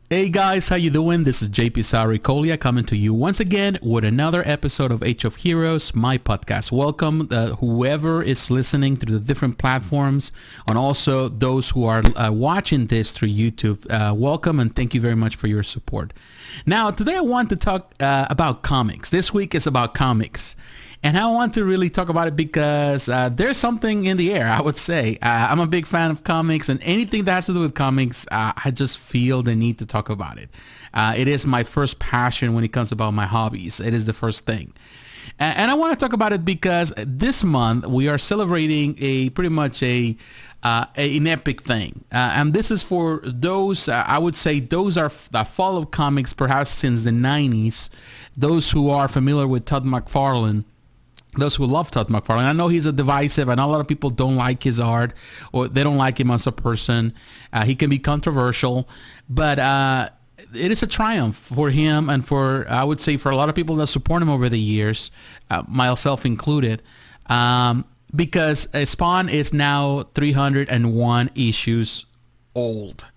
Hey guys, how you doing? This is jpsarrireviews coming to you once again with another episode of Age of Heroes, my podcast. Welcome whoever is listening through the different platforms, and also those who are watching this through YouTube. Welcome and thank you very much for your support. Now, today I want to talk about comics. This week is about comics. And I want to really talk about it because there's something in the air, I would say. I'm a big fan of comics, and anything that has to do with comics, I just feel the need to talk about it. It is my first passion when it comes about my hobbies. It is the first thing. And I want to talk about it because this month we are celebrating pretty much an epic thing. And this is for those, I would say, those that follow comics perhaps since the 90s, those who are familiar with Todd McFarlane. Those who love Todd McFarlane. I know he's a divisive. I know a lot of people don't like his art or they don't like him as a person. He can be controversial, but it is a triumph for him and for, I would say, for a lot of people that support him over the years, myself included, because Spawn is now 301 issues old,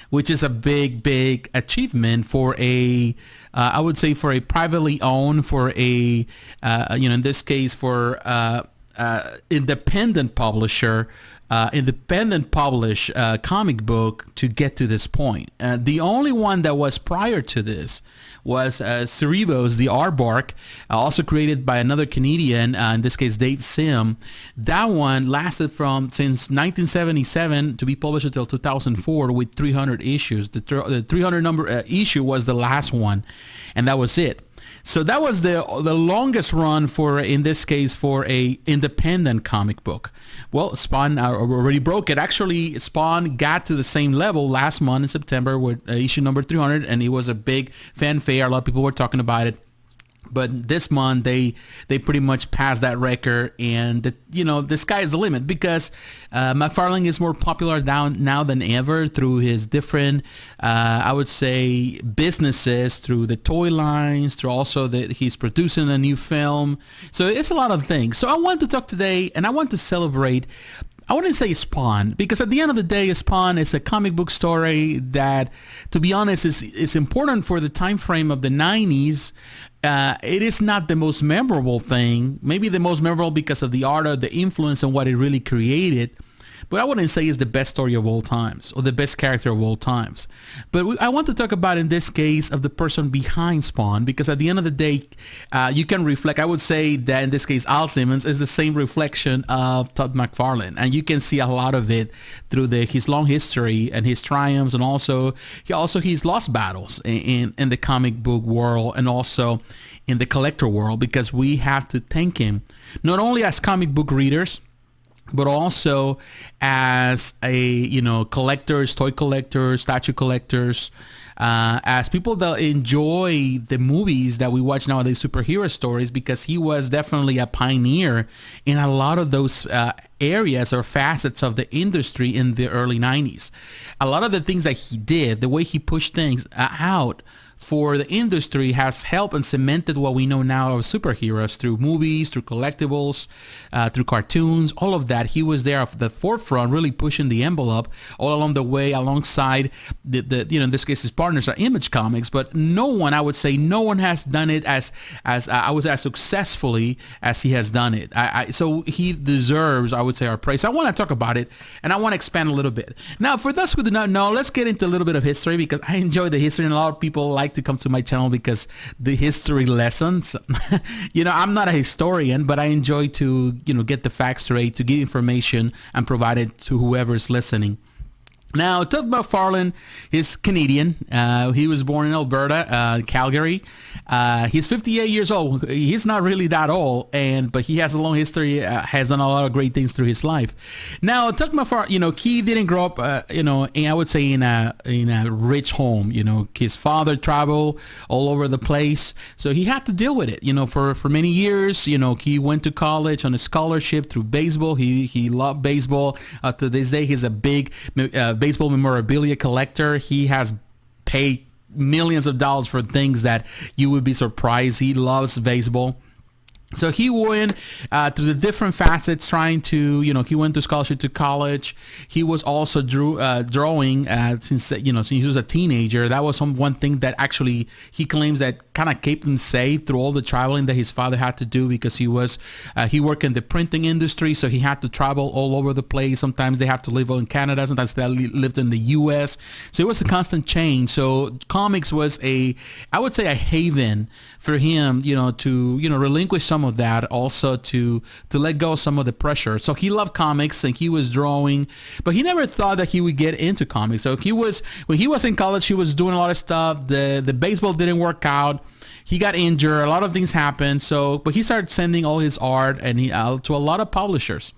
which is a big achievement for I would say for a privately owned, for in this case for independent publisher, independent published comic book to get to this point. The only one that was prior to this was Cerebos, the Aardvark, also created by another Canadian, in this case Dave Sim. That one lasted since 1977 to be published until 2004 with 300 issues. The 300 number issue was the last one, and that was it. So that was the longest run for, in this case, for a independent comic book. Well, Spawn already broke it. Actually, Spawn got to the same level last month in September with issue number 300, and it was a big fanfare. A lot of people were talking about it. But this month they pretty much passed that record, and the sky is the limit because McFarlane is more popular now than ever through his different, I would say, businesses, through the toy lines, through also he's producing a new film. So it's a lot of things. So I want to talk today, and I want to celebrate. I wouldn't say Spawn, because at the end of the day, Spawn is a comic book story that, to be honest, is important for the time frame of the 90s. It is not the most memorable thing, maybe the most memorable because of the art or the influence and what it really created. But I wouldn't say it's the best story of all times or the best character of all times. But I want to talk about, in this case, of the person behind Spawn, because at the end of the day, you can reflect. I would say that in this case, Al Simmons is the same reflection of Todd McFarlane, and you can see a lot of it through his long history and his triumphs, and also his lost battles in the comic book world and also in the collector world, because we have to thank him not only as comic book readers, but also as collectors, toy collectors, statue collectors, as people that enjoy the movies that we watch nowadays, superhero stories, because he was definitely a pioneer in a lot of those areas or facets of the industry in the early 90s. A lot of the things that he did, the way he pushed things out for the industry, has helped and cemented what we know now of superheroes through movies, through collectibles, through cartoons, all of that. He was there at the forefront, really pushing the envelope all along the way, alongside in this case his partners are Image Comics, but no one has done it as successfully as he has done it. So he deserves, I would say, our praise. I want to talk about it, and I want to expand a little bit. Now, for those who do not know, let's get into a little bit of history, because I enjoy the history, and a lot of people like to come to my channel because the history lessons. I'm not a historian, but I enjoy to get the facts straight, to get information and provide it to whoever is listening. Now, Todd McFarlane is Canadian. He was born in Alberta, Calgary. He's 58 years old. He's not really that old, but he has a long history, has done a lot of great things through his life. Now, Todd McFarlane, he didn't grow up, I would say in a rich home. His father traveled all over the place, so he had to deal with it. For many years, he went to college on a scholarship through baseball. He loved baseball. To this day, he's a big baseball memorabilia collector. He has paid millions of dollars for things that you would be surprised. He loves baseball. So he went through the different facets, trying to, he went to scholarship to college. He was also drawing since he was a teenager. That was one thing that actually he claims that kind of kept him safe through all the traveling that his father had to do, because he worked in the printing industry, so he had to travel all over the place. Sometimes they have to live in Canada, sometimes they lived in the U.S. So it was a constant change. So comics was I would say a haven for him, to relinquish some of that, also to let go of some of the pressure. So he loved comics and he was drawing, but he never thought that he would get into comics. So when he was in college, he was doing a lot of stuff. The baseball didn't work out. He got injured. A lot of things happened. But he started sending all his art to a lot of publishers.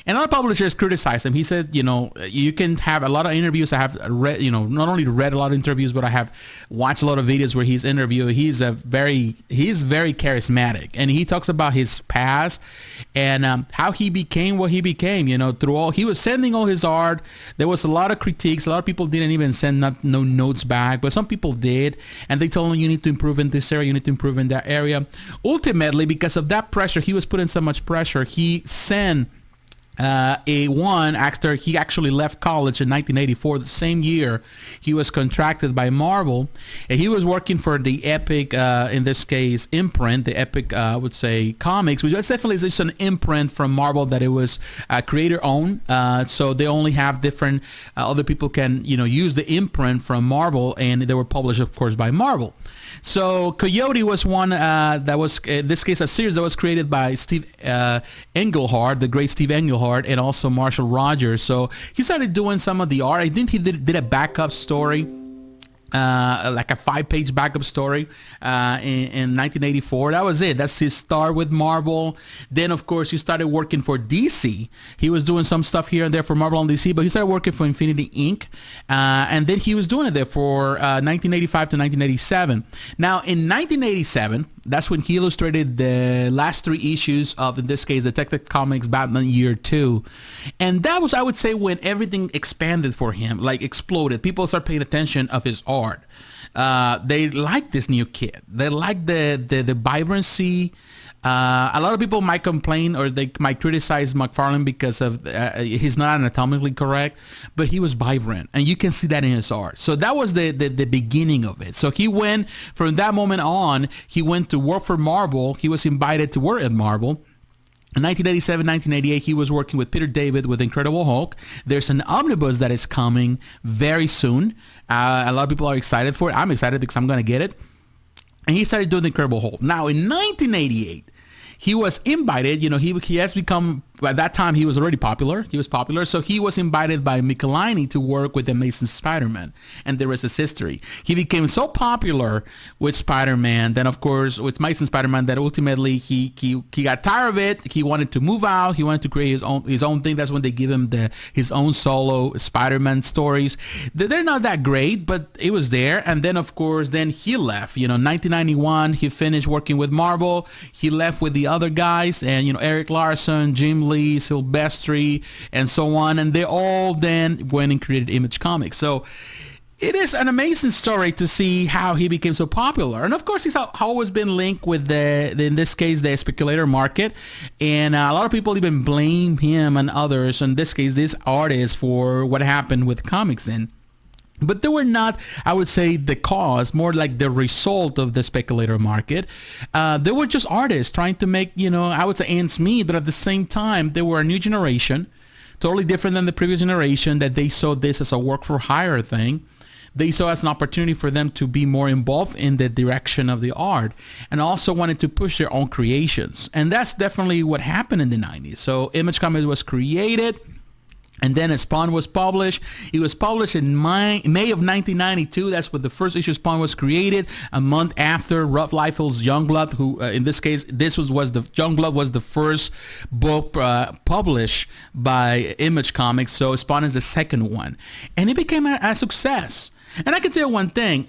And other publishers criticized him. He said, you can have a lot of interviews. I have read, not only read a lot of interviews, but I have watched a lot of videos where he's interviewed. He's very charismatic, and he talks about his past and how he became what he became. He was sending all his art. There was a lot of critiques. A lot of people didn't even send no notes back, but some people did, and they told him, you need to improve in this area, you need to improve in that area. Ultimately, because of that pressure, he was putting so much pressure, he sent after he actually left college in 1984, the same year he was contracted by Marvel, and he was working for the Epic, in this case imprint, the Epic I would say Comics, which is definitely just an imprint from Marvel that it was creator owned, so they only have different other people can use the imprint from Marvel, and they were published of course by Marvel. So Coyote was one that was, in this case, a series that was created by Steve Englehart, the great Steve Englehart, and also Marshall Rogers. So he started doing some of the art. I think he did a backup story, like a 5-page backup story in 1984. That was it. That's his start with Marvel. Then, of course, he started working for DC. He was doing some stuff here and there for Marvel and DC, but he started working for Infinity Inc. And then he was doing it there for 1985 to 1987. Now, in 1987, that's when he illustrated the last 3 issues of, in this case, Detective Comics Batman Year 2. And that was, I would say, when everything expanded for him, like exploded. People started paying attention of his art. They liked this new kid. They liked the vibrancy. A lot of people might complain or they might criticize McFarlane because of he's not anatomically correct, but he was vibrant, and you can see that in his art. So that was the beginning of it. So he went, from that moment on, he went to work for Marvel. He was invited to work at Marvel. In 1987, 1988, he was working with Peter David with Incredible Hulk. There's an omnibus that is coming very soon. A lot of people are excited for it. I'm excited because I'm going to get it. And he started doing the Incredible Hulk. Now, in 1988, he was invited, he has become, by that time he was already popular. He was popular. So he was invited by McFarlane to work with Amazing Spider-Man. And the rest is history. He became so popular with Spider-Man, then of course with Amazing Spider-Man, that ultimately he got tired of it. He wanted to move out. He wanted to create his own thing. That's when they give him his own solo Spider-Man stories. They're not that great, but it was there. And then of course, then he left. 1991, he finished working with Marvel. He left with the other guys, and Eric Larson, Jim Lee, Silvestri, and so on, and they all then went and created Image Comics. So it is an amazing story to see how he became so popular. And of course, he's always been linked with in this case, the speculator market. And a lot of people even blame him and others, in this case, this artist, for what happened with comics then. But they were not, I would say, the cause, more like the result of the speculator market. They were just artists trying to make, I would say ends meet, but at the same time, they were a new generation, totally different than the previous generation, that they saw this as a work for hire thing. They saw it as an opportunity for them to be more involved in the direction of the art, and also wanted to push their own creations. And that's definitely what happened in the 90s. So Image Comics was created. And then Spawn was published. It was published in May of 1992. That's when the first issue of Spawn was created. A month after Rob Liefeld's Youngblood, who in this case, Youngblood was the first book published by Image Comics. So Spawn is the second one, and it became a success. And I can tell you one thing.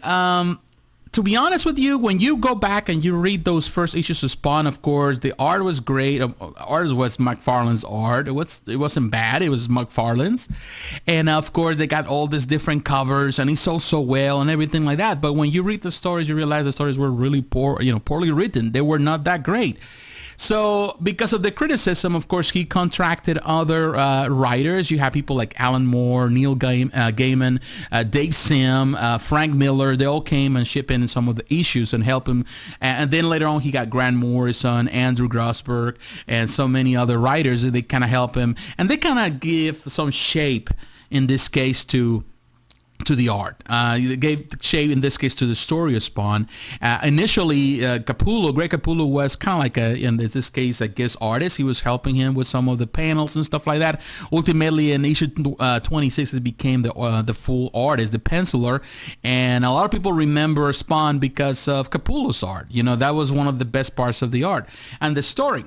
To be honest with you, when you go back and you read those first issues of Spawn, of course, the art was great. Art was McFarlane's art. It wasn't bad. It was McFarlane's. And of course, they got all these different covers, and he sold so well and everything like that. But when you read the stories, you realize the stories were really poorly written. They were not that great. So because of the criticism, of course, he contracted other writers. You have people like Alan Moore, Neil Gaiman, Dave Sim, Frank Miller. They all came and chip in some of the issues and help him. And then later on, he got Grant Morrison, Andrew Grossberg, and so many other writers. They kind of help him. And they kind of give some shape, in this case, to the art. They gave shape, in this case, to the story of Spawn. Initially, Greg Capullo was kind of like, in this case, a guest artist. He was helping him with some of the panels and stuff like that. Ultimately, in issue 26, it became the full artist, the penciler. And a lot of people remember Spawn because of Capullo's art. That was one of the best parts of the art. And the story.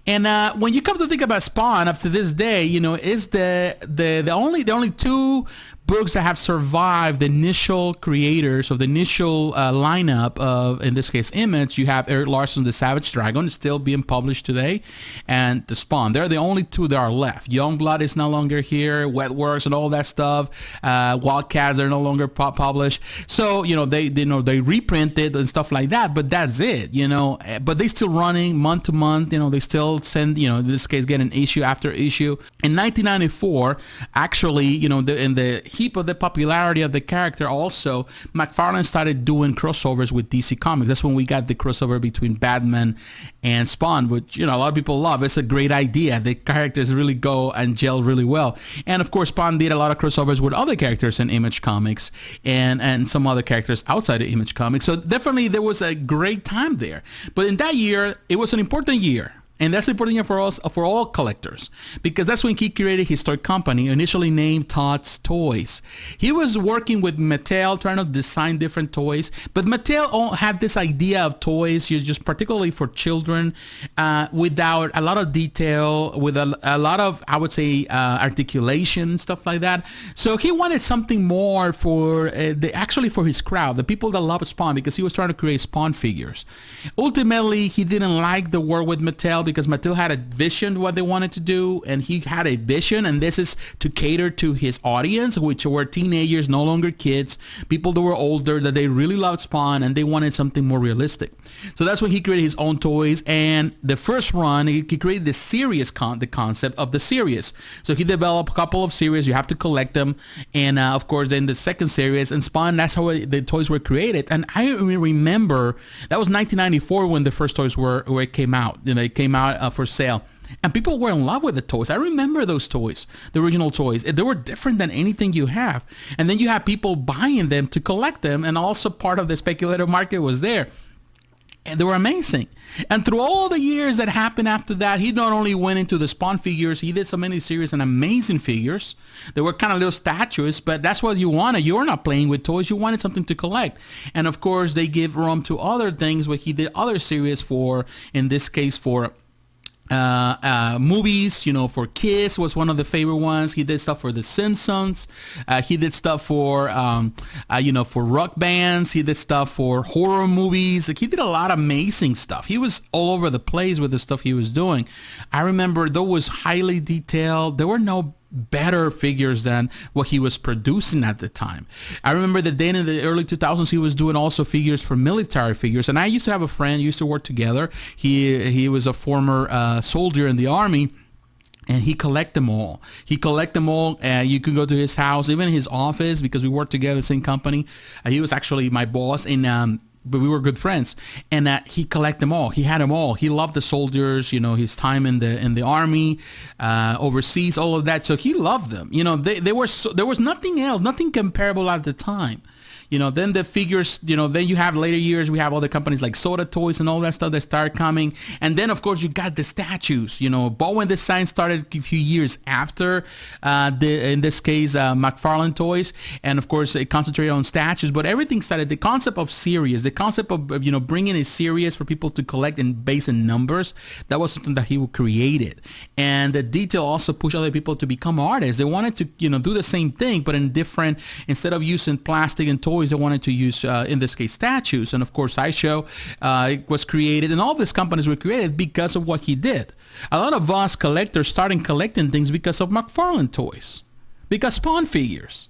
And when you come to think about Spawn, up to this day, is the only two books that have survived the initial creators of the initial lineup of, in this case, Image. You have Eric Larson's The Savage Dragon, still being published today, and The Spawn. They're the only two that are left. Youngblood is no longer here, Wetworks and all that stuff. Wildcats are no longer published. So, they reprinted and stuff like that, but that's it, But they still running month to month, they still send, in this case, get an issue after issue. In 1994, actually, in the heap of the popularity of the character, also McFarlane started doing crossovers with DC Comics. That's when we got the crossover between Batman and Spawn, which a lot of people love. It's a great idea. The characters really go and gel really well. And of course, Spawn did a lot of crossovers with other characters in Image Comics and some other characters outside of Image Comics. So definitely there was a great time there. But in that year, it was an important year. And that's an important year for us, for all collectors, because that's when he created his toy company, initially named Todd's Toys. He was working with Mattel, trying to design different toys, but Mattel had this idea of toys, just particularly for children, without a lot of detail, with a lot of, I would say, articulation, stuff like that. So he wanted something more for actually for his crowd, the people that love Spawn, because he was trying to create Spawn figures. Ultimately, he didn't like the work with Mattel, because Mattel had a vision what they wanted to do, and he had a vision, and this is to cater to his audience, which were teenagers, no longer kids, people that were older, that they really loved Spawn, and they wanted something more realistic. So that's when he created his own toys, and the first run, he created the series, the concept of the series. So he developed a couple of series, you have to collect them, and of course then the second series, and Spawn, that's how the toys were created. And I remember, that was 1994 when the first toys came out. They came out for sale, and people were in love with the toys. I remember those toys, the original toys. They were different than anything you have, and then you have people buying them to collect them, and also part of the speculative market was there, and they were amazing. And through all the years that happened after that, he not only went into the Spawn figures, he did so many series and amazing figures. They were kind of little statues, but that's what you wanted. You were not playing with toys. You wanted something to collect. And of course, they give room to other things, where he did other series for, in this case, for movies, for Kiss was one of the favorite ones. He did stuff for The Simpsons. He did stuff for, for rock bands. He did stuff for horror movies. Like, he did a lot of amazing stuff. He was all over the place with the stuff he was doing. I remember those was highly detailed. There were no better figures than what he was producing at the time. I remember that then in the early 2000s, he was doing also figures for military figures. And I used to have a friend, used to work together. He was a former soldier in the Army, and he collect them all. You can go to his house, even his office, because we worked together in the same company. He was actually my boss but we were good friends, and he collect them all. He had them all. He loved the soldiers, his time in the Army, overseas, all of that. So he loved them. There was nothing else, nothing comparable at the time. Then the figures, then you have later years, we have other companies like Soda Toys and all that stuff that started coming. And then, of course, you got the statues. Bowen Design started a few years after, in this case, McFarlane Toys. And, of course, it concentrated on statues. But everything started, the concept of series, the concept of, bringing a series for people to collect and base in numbers, that was something that he created. And the detail also pushed other people to become artists. They wanted to, do the same thing, but in different, instead of using plastic and toys, they wanted to use, in this case, statues. And of course, Sideshow was created, and all these companies were created because of what he did. A lot of us collectors started collecting things because of McFarlane Toys, because Spawn figures.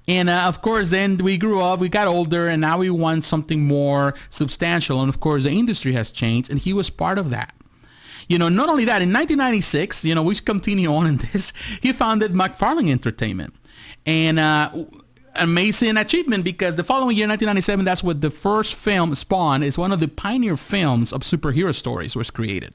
And of course, then we grew up, we got older, and now we want something more substantial. And of course, the industry has changed, and he was part of that. Not only that, in 1996, we continue on in this, he founded McFarlane Entertainment. And amazing achievement, because the following year, 1997, that's when the first film, Spawn, is one of the pioneer films of superhero stories, was created.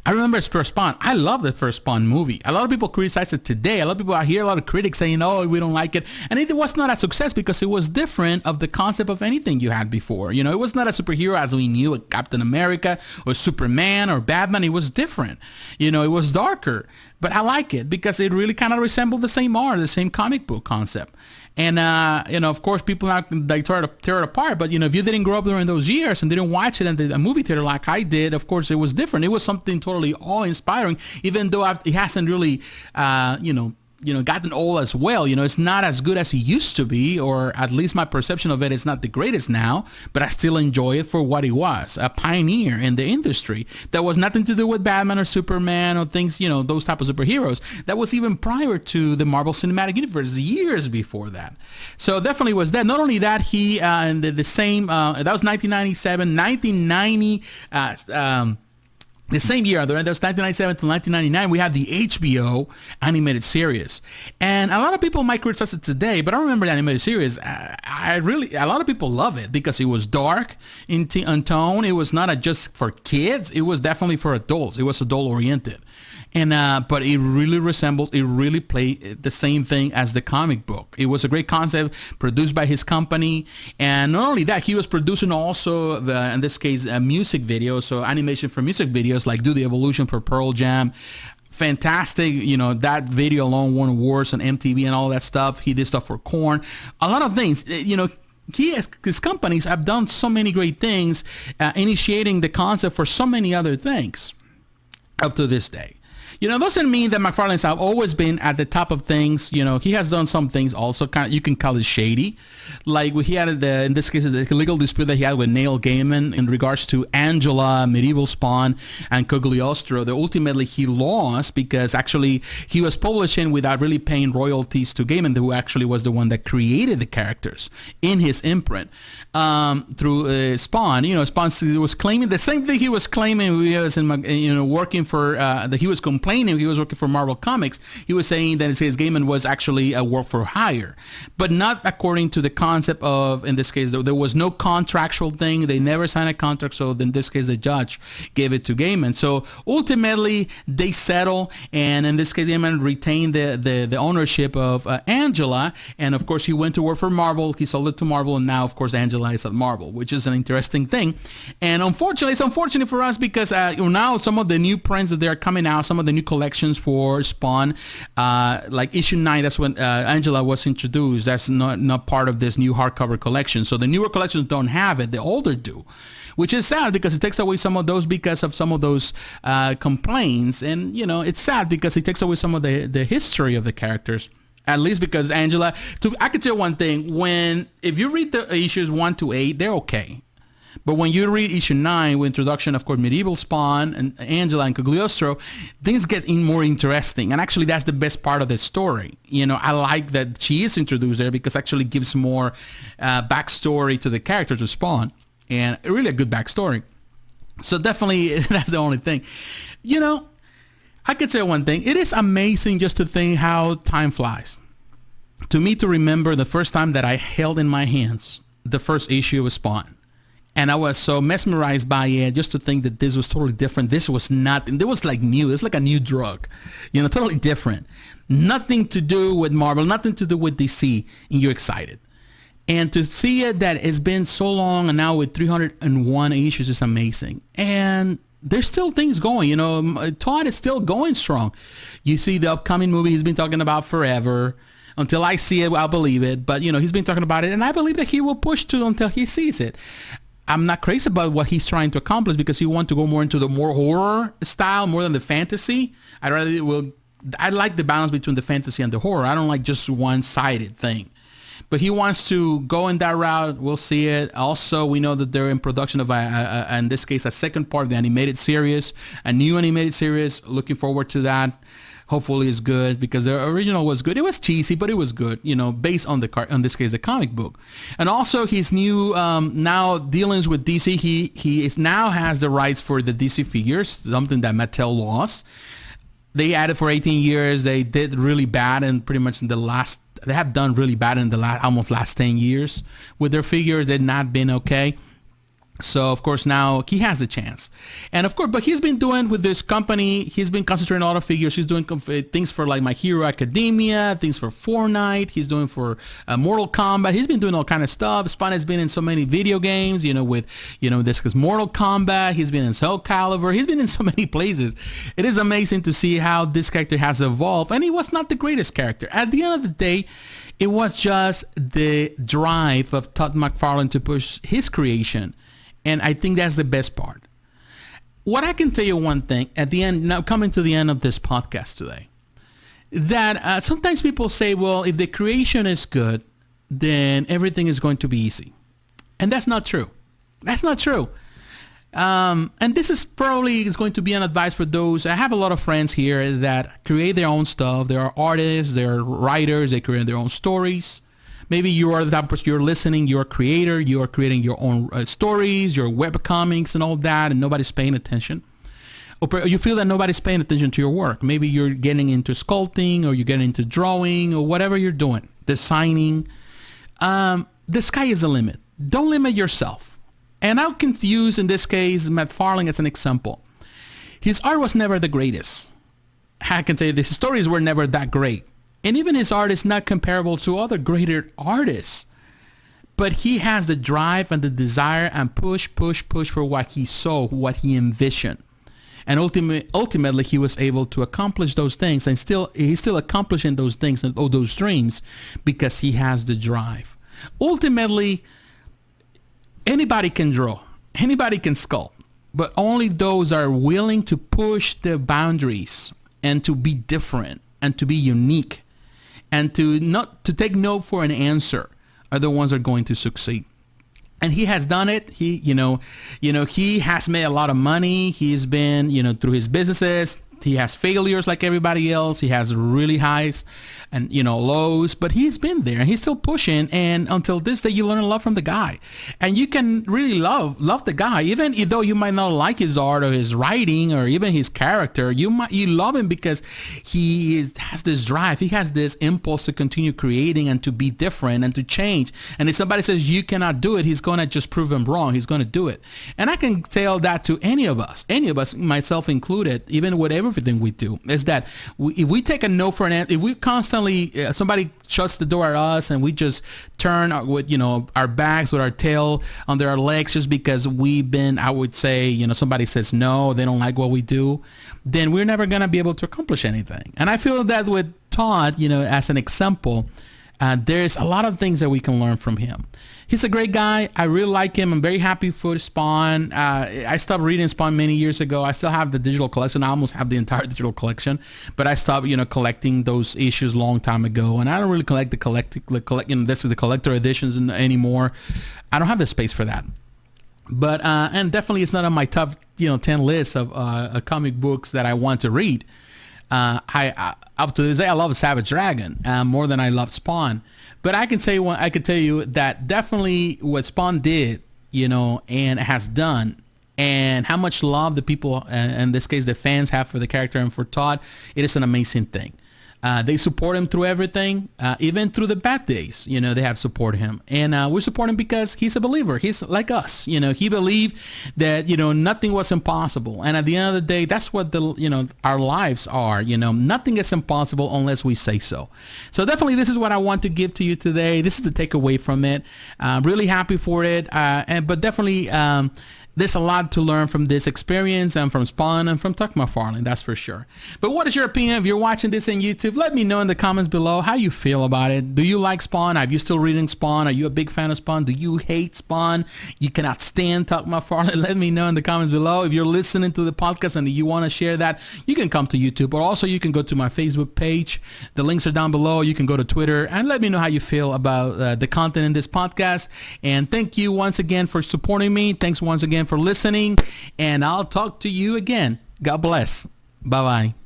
I remember his first Spawn. I love the first Spawn movie. A lot of people criticize it today. A lot of people, I hear a lot of critics saying, oh, we don't like it. And it was not a success because it was different of the concept of anything you had before. It was not a superhero as we knew it, Captain America or Superman or Batman. It was different. It was darker. But I like it because it really kind of resembled the same art, the same comic book concept. And, of course, people now, they tear it apart. But, if you didn't grow up during those years and didn't watch it in the movie theater like I did, of course, it was different. It was something totally awe-inspiring, even though it hasn't really, gotten old as well. It's not as good as it used to be, or at least my perception of it is not the greatest now, but I still enjoy it for what it was, a pioneer in the industry. That was nothing to do with Batman or Superman or things, those type of superheroes. That was even prior to the Marvel Cinematic Universe, years before that. So definitely was that. Not only that, he, in the same, that was 1997, 1990, the same year, that was 1997 to 1999, we had the HBO animated series. And a lot of people might criticize it today, but I remember the animated series. A lot of people love it because it was dark in tone. It was not just for kids. It was definitely for adults. It was adult-oriented. And but it really played the same thing as the comic book. It was a great concept, produced by his company. And not only that, he was producing also, in this case, music videos, so animation for music videos, like Do the Evolution for Pearl Jam. Fantastic, that video alone won awards on MTV and all that stuff. He did stuff for Korn. A lot of things, his companies have done so many great things, initiating the concept for so many other things up to this day. It doesn't mean that McFarlane's have always been at the top of things. He has done some things also you can call it shady. Like he had, in this case, the legal dispute that he had with Neil Gaiman in regards to Angela, Medieval Spawn, and Cogliostro. That ultimately he lost because actually he was publishing without really paying royalties to Gaiman, who actually was the one that created the characters in his imprint through Spawn. Spawn was claiming the same thing he was claiming when he was working for, that he was complaining he was working for Marvel Comics. He was saying that his Gaiman was actually a work for hire, but not according to the concept of, in this case, there was no contractual thing. They never signed a contract, so in this case, the judge gave it to Gaiman. So ultimately, they settle, and in this case, Gaiman retained the ownership of Angela, and of course, he went to work for Marvel. He sold it to Marvel, and now, of course, Angela is at Marvel, which is an interesting thing. And unfortunately, it's unfortunate for us because now some of the new prints that they are coming out, some of the new collections for Spawn, like issue 9, that's when Angela was introduced. That's not part of this new hardcover collection. So the newer collections don't have it. The older do, which is sad because it takes away some of those because of some of those complaints. And, it's sad because it takes away some of the history of the characters. At least because Angela, I can tell one thing, if you read the issues 1 to 8, they're okay. But when you read issue 9 with introduction, of course, Medieval Spawn and Angela and Cogliostro, things get more interesting. And actually, that's the best part of the story. I like that she is introduced there because actually gives more backstory to the character, to Spawn. And really a good backstory. So definitely, that's the only thing. I could say one thing. It is amazing just to think how time flies. To me, to remember the first time that I held in my hands the first issue of Spawn. And I was so mesmerized by it just to think that this was totally different. This was not, it was like new. It's like a new drug, totally different. Nothing to do with Marvel, nothing to do with DC, and you're excited. And to see it that it's been so long and now with 301 issues is amazing. And there's still things going, Todd is still going strong. You see the upcoming movie he's been talking about forever. Until I see it, I'll believe it. But, he's been talking about it, and I believe that he will push to until he sees it. I'm not crazy about what he's trying to accomplish because he wants to go more into the more horror style, more than the fantasy. I like the balance between the fantasy and the horror. I don't like just one-sided thing. But he wants to go in that route. We'll see it. Also, we know that they're in production of, in this case, a second part of the animated series, a new animated series. Looking forward to that. Hopefully it's good, because the original was good. It was cheesy, but it was good, based on in this case, the comic book. And also his new now dealings with DC, he now has the rights for the DC figures, something that Mattel lost. They had it for 18 years. They did really bad, and pretty much they have done really bad in the last 10 years with their figures. They've not been okay. So, of course, now he has the chance. And, of course, but he's been doing with this company, he's been concentrating on a lot of figures. He's doing things for, like, My Hero Academia, things for Fortnite. He's doing for Mortal Kombat. He's been doing all kind of stuff. Spawn has been in so many video games, with, this is Mortal Kombat. He's been in Soul Calibur. He's been in so many places. It is amazing to see how this character has evolved. And he was not the greatest character. At the end of the day, it was just the drive of Todd McFarlane to push his creation. And I think that's the best part. What I can tell you one thing at the end, now coming to the end of this podcast today, that sometimes people say, well, if the creation is good, then everything is going to be easy. And that's not true. That's not true. And this is probably going to be an advice for those. I have a lot of friends here that create their own stuff. They are artists, they're writers, they create their own stories. Maybe you are the type of person, you're listening, you're a creator, you are creating your own stories, your web comics and all that, and nobody's paying attention. Or you feel that nobody's paying attention to your work. Maybe you're getting into sculpting, or you're getting into drawing, or whatever you're doing, designing. The sky is the limit. Don't limit yourself. And I can use, in this case, McFarlane as an example. His art was never the greatest. I can tell you, his stories were never that great. And even his art is not comparable to other greater artists. But he has the drive and the desire and push for what he saw, what he envisioned. And ultimately, he was able to accomplish those things. And he's still accomplishing those things and all those dreams because he has the drive. Ultimately, anybody can draw. Anybody can sculpt. But only those are willing to push the boundaries and to be different and to be unique. And to take no for an answer are the ones that are going to succeed. And he has done it. He, he has made a lot of money. He's been, through his businesses. He has failures like everybody else. He has really highs and, lows, but he's been there and he's still pushing. And until this day, you learn a lot from the guy. And you can really love the guy, even though you might not like his art or his writing or even his character. You love him because he has this drive. He has this impulse to continue creating and to be different and to change. And if somebody says you cannot do it, he's going to just prove him wrong. He's going to do it. And I can tell that to any of us, myself included, even with everything we do, is that if we take a no for an answer, if we constantly somebody shuts the door at us and we just turn with our backs with our tail under our legs just because we've been, I would say, somebody says no, they don't like what we do, then we're never going to be able to accomplish anything. And I feel that with Todd, as an example, there's a lot of things that we can learn from him. He's a great guy. I really like him. I'm very happy for Spawn. I stopped reading Spawn many years ago. I still have the digital collection. I almost have the entire digital collection, but I stopped, collecting those issues a long time ago. And I don't really collect this is the collector editions anymore. I don't have the space for that. But and definitely it's not on my top 10 list of comic books that I want to read. I up to this day I love Savage Dragon more than I love Spawn. But I can tell you that definitely what Spawn did, and has done, and how much love the people, in this case the fans, have for the character and for Todd, it is an amazing thing. They support him through everything, even through the bad days. They have supported him, and we support him because he's a believer. He's like us. He believed that nothing was impossible, and at the end of the day, that's what our lives are. Nothing is impossible unless we say so. So definitely, this is what I want to give to you today. This is the takeaway from it. I'm really happy for it, but definitely. There's a lot to learn from this experience and from Spawn and from Todd McFarlane, that's for sure. But what is your opinion? If you're watching this on YouTube, let me know in the comments below how you feel about it. Do you like Spawn? Are you still reading Spawn? Are you a big fan of Spawn? Do you hate Spawn? You cannot stand Todd McFarlane? Let me know in the comments below. If you're listening to the podcast and you want to share that, you can come to YouTube, or also you can go to my Facebook page. The links are down below. You can go to Twitter and let me know how you feel about the content in this podcast. And thank you once again for supporting me. Thanks once again for listening, and I'll talk to you again. God bless. Bye-bye.